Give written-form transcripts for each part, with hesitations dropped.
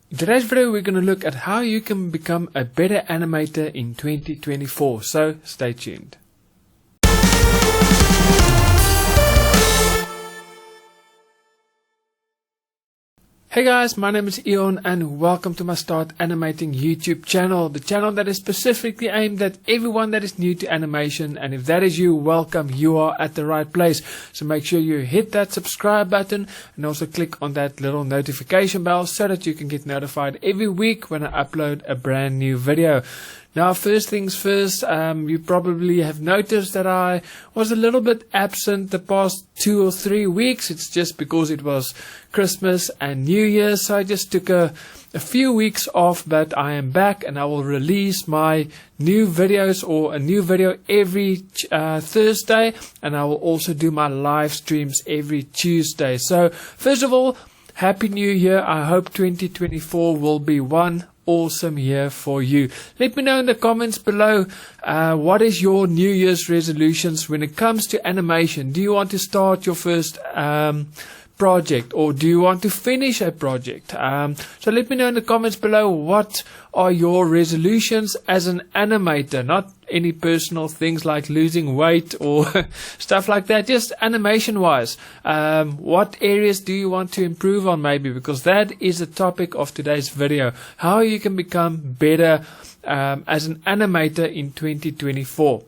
In today's video, we're going to look at how you can become a better animator in 2024, so stay tuned. Hey guys, my name is Eon and welcome to my Start Animating YouTube channel, the channel that is specifically aimed at everyone that is new to animation, and if that is you, welcome, you are at the right place. So make sure you hit that subscribe button and also click on that little notification bell so that you can get notified every week when I upload a brand new video. Now, first things first, you probably have noticed that I was a little bit absent the past 2 or 3 weeks. It's just because it was Christmas and New Year, so I just took a few weeks off, but I am back and I will release my new videos or a new video every Thursday, and I will also do my live streams every Tuesday. So, first of all, Happy New Year. I hope 2024 will be one awesome year for you. Let me know in the comments below what is your New Year's resolutions when it comes to animation. Do you want to start your first project, or do you want to finish a project? So let me know in the comments below what are your resolutions as an animator, not any personal things like losing weight or stuff like that, just animation wise. What areas do you want to improve on, maybe, because that is the topic of today's video, how you can become better as an animator in 2024.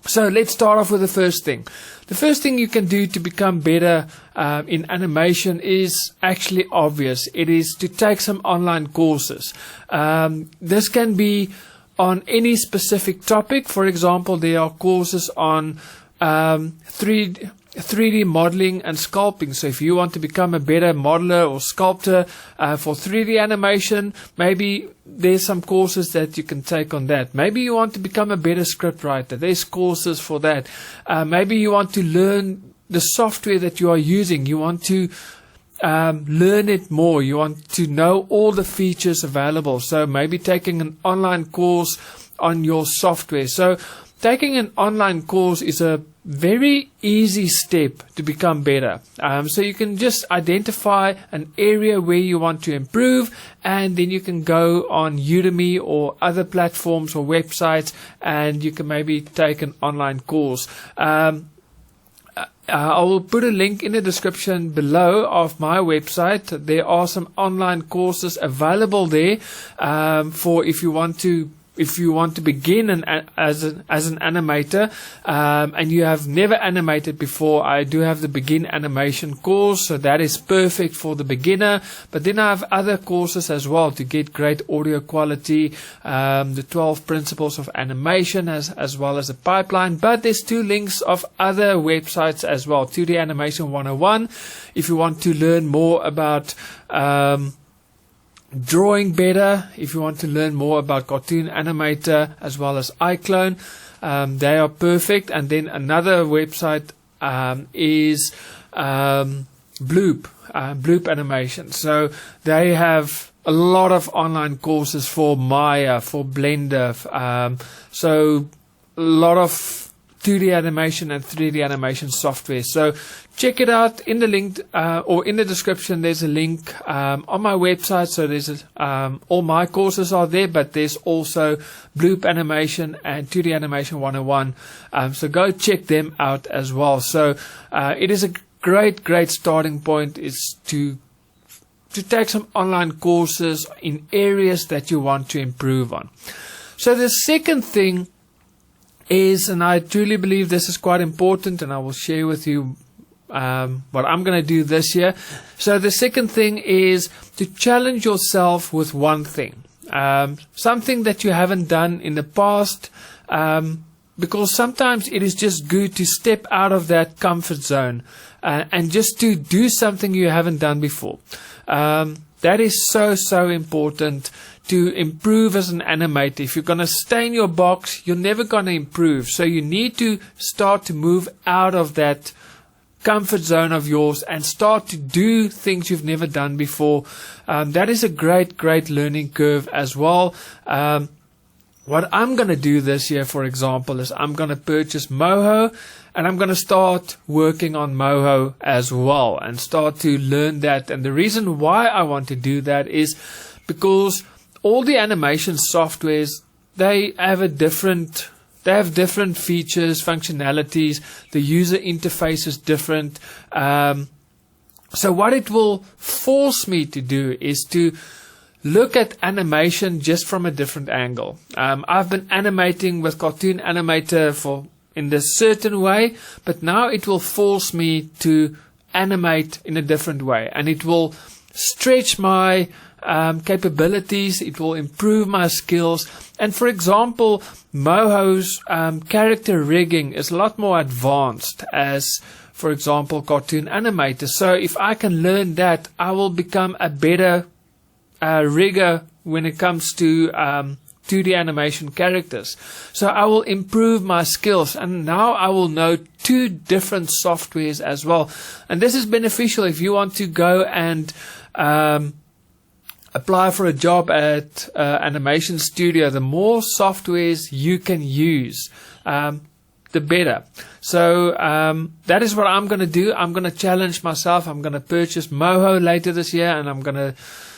So let's start off with the first thing. The first thing you can do to become better in animation is actually obvious. It is to take some online courses. This can be on any specific topic. For example, there are courses on 3D modeling and sculpting. So if you want to become a better modeler or sculptor for 3D animation, maybe there's some courses that you can take on that. Maybe you want to become a better script writer. There's courses for that. Maybe you want to learn the software that you are using. You want to learn it more. You want to know all the features available. So maybe taking an online course on your software. So taking an online course is a very easy step to become better. So you can just identify an area where you want to improve, and then you can go on Udemy or other platforms or websites, and you can maybe take an online course. I will put a link in the description below of my website. There are some online courses available there for if you want to begin as an animator, and you have never animated before. I do have the begin animation course, so that is perfect for the beginner. But then I have other courses as well to get great audio quality, the 12 principles of animation as well as the pipeline. But there's 2 links of other websites as well. 2D Animation 101 if you want to learn more about drawing better, if you want to learn more about Cartoon Animator as well as iClone, they are perfect. And then another website is Bloop Animation. So they have a lot of online courses for Maya, for Blender, so a lot of 2D animation and 3D animation software. So check it out in the link or in the description. There's a link on my website. So there's all my courses are there, but there's also Bloop Animation and 2D Animation 101. So go check them out as well. So it is a great starting point is to take some online courses in areas that you want to improve on. So the second thing is, and I truly believe this is quite important, and I will share with you what I'm going to do this year. So the second thing is to challenge yourself with one thing, something that you haven't done in the past, because sometimes it is just good to step out of that comfort zone and just to do something you haven't done before. That is so important to improve as an animator. If you're going to stay in your box, you're never going to improve. So you need to start to move out of that comfort zone of yours and start to do things you've never done before. That is a great learning curve as well. What I'm going to do this year, for example, is I'm going to purchase Moho, and I'm going to start working on Moho as well and start to learn that. And the reason why I want to do that is because all the animation softwares, they have different features, functionalities. The user interface is different. So what it will force me to do is to look at animation just from a different angle. I've been animating with Cartoon Animator in this certain way, but now it will force me to animate in a different way, and it will stretch my capabilities, it will improve my skills. And for example, Moho's character rigging is a lot more advanced as, for example, Cartoon Animator. So if I can learn that, I will become a better rigger when it comes to 2D animation characters. So I will improve my skills, and now I will know 2 different softwares as well. And this is beneficial if you want to go and apply for a job at animation studio. The more softwares you can use, the better. So that is what I'm going to do. I'm going to challenge myself. I'm going to purchase Moho later this year, and I'm going to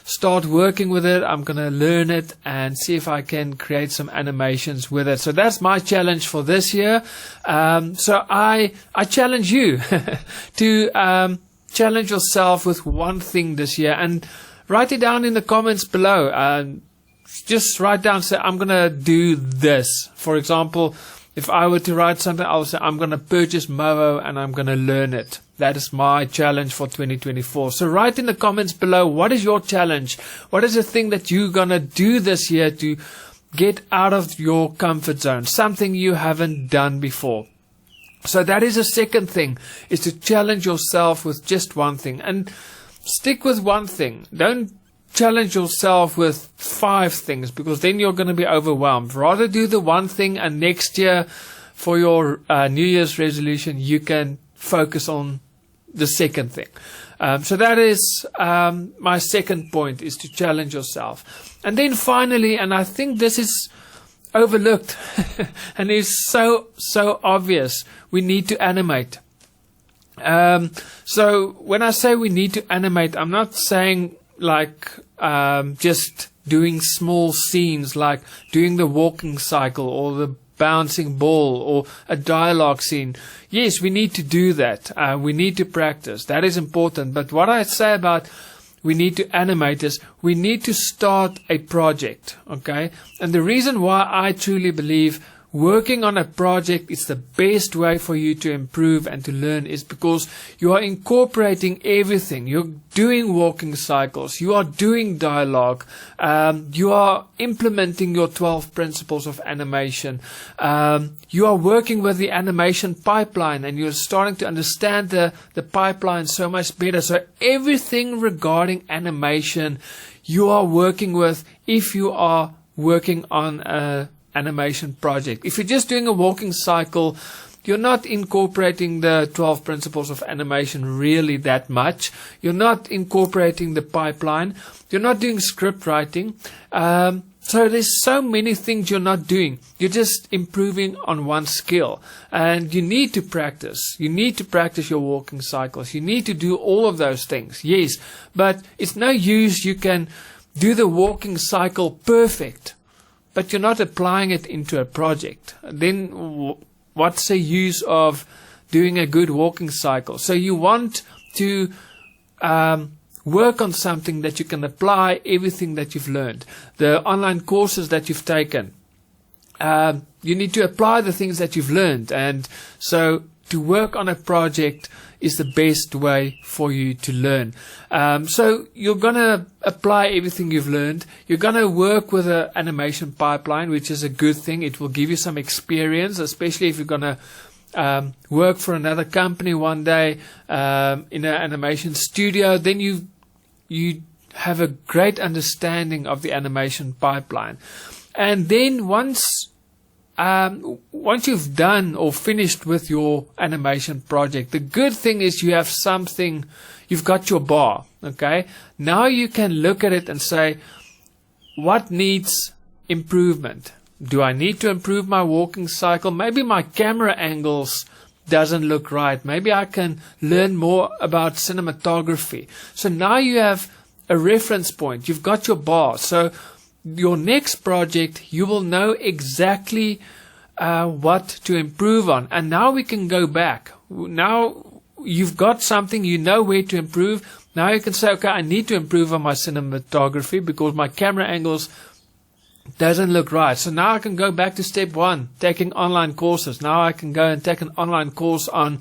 start working with it. I'm going to learn it and see if I can create some animations with it. So that's my challenge for this year. So I challenge you to challenge yourself with one thing this year, and write it down in the comments below. Just write down, say, I'm going to do this. For example, if I were to write something, I'll say, I'm going to purchase Moho and I'm going to learn it. That is my challenge for 2024. So write in the comments below, what is your challenge? What is the thing that you're going to do this year to get out of your comfort zone? Something you haven't done before. So that is the second thing, is to challenge yourself with just one thing. And stick with one thing. Don't challenge yourself with 5 things, because then you're going to be overwhelmed. Rather do the one thing, and next year for your New Year's resolution, you can focus on the second thing. So that is my second point, is to challenge yourself. And then finally, and I think this is overlooked and is so obvious, we need to animate. So when I say we need to animate, I'm not saying like just doing small scenes, like doing the walking cycle or the bouncing ball or a dialogue scene. Yes, we need to do that. We need to practice. That is important. But what I say about we need to animate is we need to start a project. Okay? And the reason why I truly believe working on a project is the best way for you to improve and to learn is because you are incorporating everything. You're doing walking cycles. You are doing dialogue. You are implementing your 12 principles of animation. You are working with the animation pipeline, and you're starting to understand the pipeline so much better. So everything regarding animation you are working with if you are working on a animation project. If you're just doing a walking cycle, you're not incorporating the 12 principles of animation really that much. You're not incorporating the pipeline. You're not doing script writing. So there's so many things you're not doing. You're just improving on one skill. And you need to practice. You need to practice your walking cycles. You need to do all of those things. Yes, but it's no use you can do the walking cycle perfect, but you're not applying it into a project. Then what's the use of doing a good walking cycle? So you want to work on something that you can apply everything that you've learned. The online courses that you've taken, you need to apply the things that you've learned. And so to work on a project is the best way for you to learn. So you're going to apply everything you've learned. You're going to work with an animation pipeline, which is a good thing. It will give you some experience, especially if you're going to work for another company one day in an animation studio. Then you have a great understanding of the animation pipeline. And then once you've done or finished with your animation project, the good thing is you have something, you've got your bar, okay? Now you can look at it and say, what needs improvement? Do I need to improve my walking cycle? Maybe my camera angles doesn't look right. Maybe I can learn more about cinematography. So now you have a reference point. You've got your bar. So your next project, you will know exactly what to improve on. And now we can go back. Now you've got something, you know where to improve. Now you can say, okay, I need to improve on my cinematography because my camera angles doesn't look right. So now I can go back to step 1, taking online courses. Now I can go and take an online course on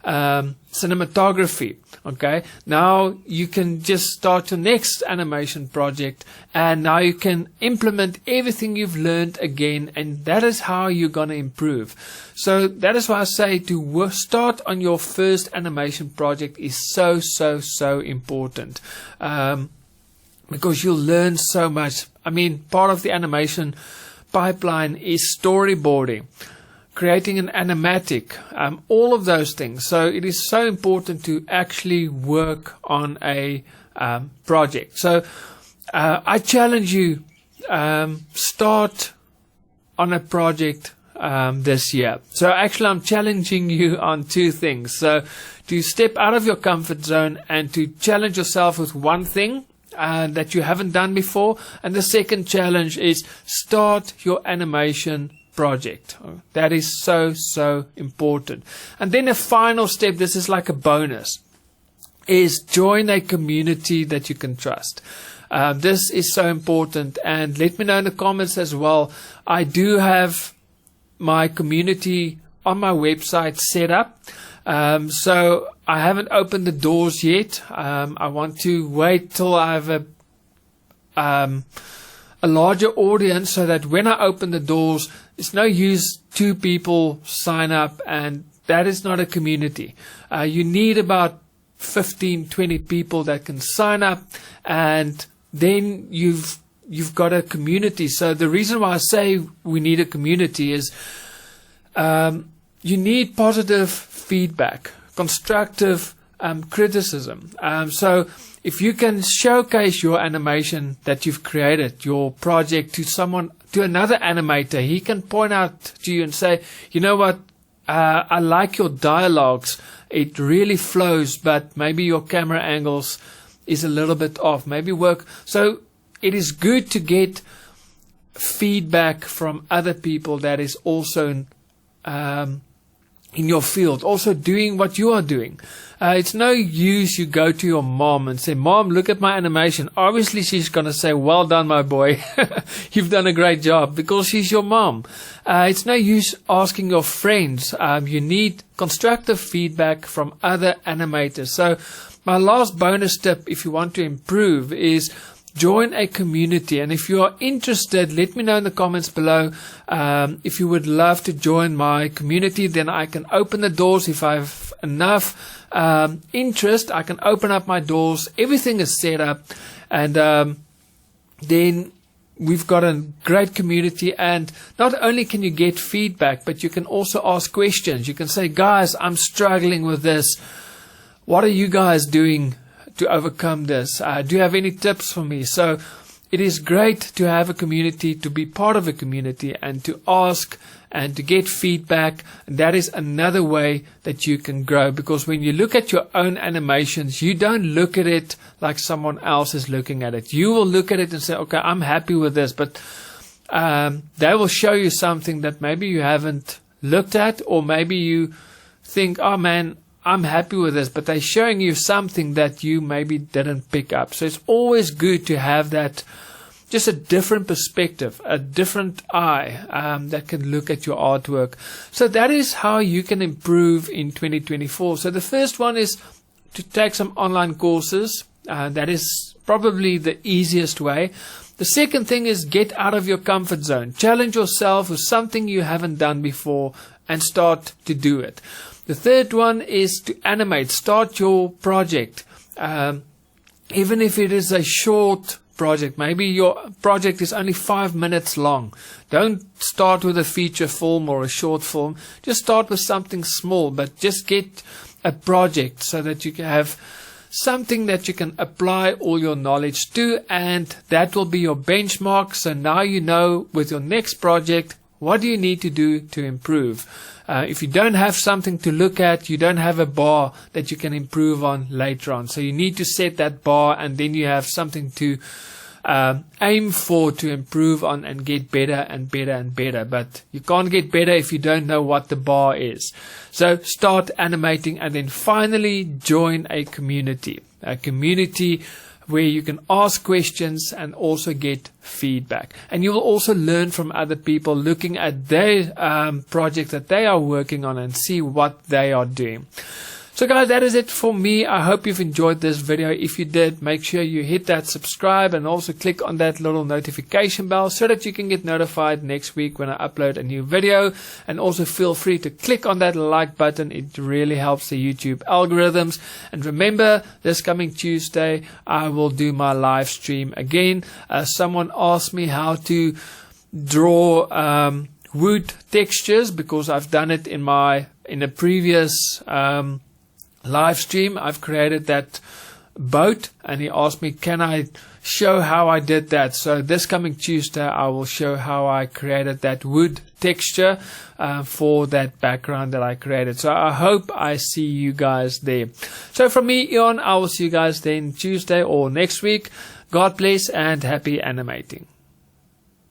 cinematography. Okay, now you can just start your next animation project, and now you can implement everything you've learned again, and that is how you're going to improve. So that is why I say to start on your first animation project is so important, because you'll learn so much. I mean, part of the animation pipeline is storyboarding, creating an animatic, all of those things. So it is so important to actually work on a project. So I challenge you, start on a project this year. So actually I'm challenging you on 2 things. So to step out of your comfort zone and to challenge yourself with one thing that you haven't done before. And the second challenge is start your animation project. That is so important. And then a final step, this is like a bonus, is join a community that you can trust. This is so important, and let me know in the comments as well. I do have my community on my website set up, so I haven't opened the doors yet. I want to wait till I have a larger audience, so that when I open the doors, it's no use 2 people sign up and that is not a community. You need about 15-20 people that can sign up, and then you've got a community. So the reason why I say we need a community is you need positive feedback, constructive criticism. So if you can showcase your animation that you've created, your project, to another animator, he can point out to you and say, you know what, I like your dialogues, it really flows, but maybe your camera angles is a little bit off, maybe work. So it is good to get feedback from other people that is also in your field, also doing what you are doing. It's no use you go to your mom and say, Mom, look at my animation. Obviously she's going to say, well done, my boy. You've done a great job, because she's your mom. It's no use asking your friends. You need constructive feedback from other animators. So my last bonus tip, if you want to improve, is join a community. And if you are interested, let me know in the comments below. If you would love to join my community, then I can open the doors. If I have enough interest, I can open up my doors. Everything is set up, and then we've got a great community. And not only can you get feedback, but you can also ask questions. You can say, guys, I'm struggling with this. What are you guys doing to overcome this? Do you have any tips for me? So it is great to have a community, to be part of a community, and to ask and to get feedback. And that is another way that you can grow, because when you look at your own animations, you don't look at it like someone else is looking at it. You will look at it and say, okay, I'm happy with this, but they will show you something that maybe you haven't looked at, or maybe you think, oh man, I'm happy with this, but they're showing you something that you maybe didn't pick up. So it's always good to have that, just a different perspective, a different eye that can look at your artwork. So that is how you can improve in 2024. So the first one is to take some online courses. That is probably the easiest way. The second thing is get out of your comfort zone. Challenge yourself with something you haven't done before and start to do it. The third one is to animate. Start your project. Even if it is a short project, maybe your project is only 5 minutes long. Don't start with a feature film or a short film. Just start with something small, but just get a project so that you can have something that you can apply all your knowledge to, and that will be your benchmark. So now you know with your next project What do you need to do to improve? If you don't have something to look at, you don't have a bar that you can improve on later on. So you need to set that bar, and then you have something to aim for, to improve on and get better and better and better. But you can't get better if you don't know what the bar is. So start animating, and then finally join a community where you can ask questions and also get feedback. And you will also learn from other people, looking at their project that they are working on, and see what they are doing. So guys, that is it for me. I hope you've enjoyed this video. If you did, make sure you hit that subscribe and also click on that little notification bell so that you can get notified next week when I upload a new video. And also feel free to click on that like button. It really helps the YouTube algorithms. And remember, this coming Tuesday, I will do my live stream again. Someone asked me how to draw wood textures, because I've done it in a previous live stream. I've created that boat, and he asked me, can I show how I did that? So this coming Tuesday, I will show how I created that wood texture for that background that I created. So I hope I see you guys there. So from me, Ian, I will see you guys then Tuesday or next week. God bless and happy animating.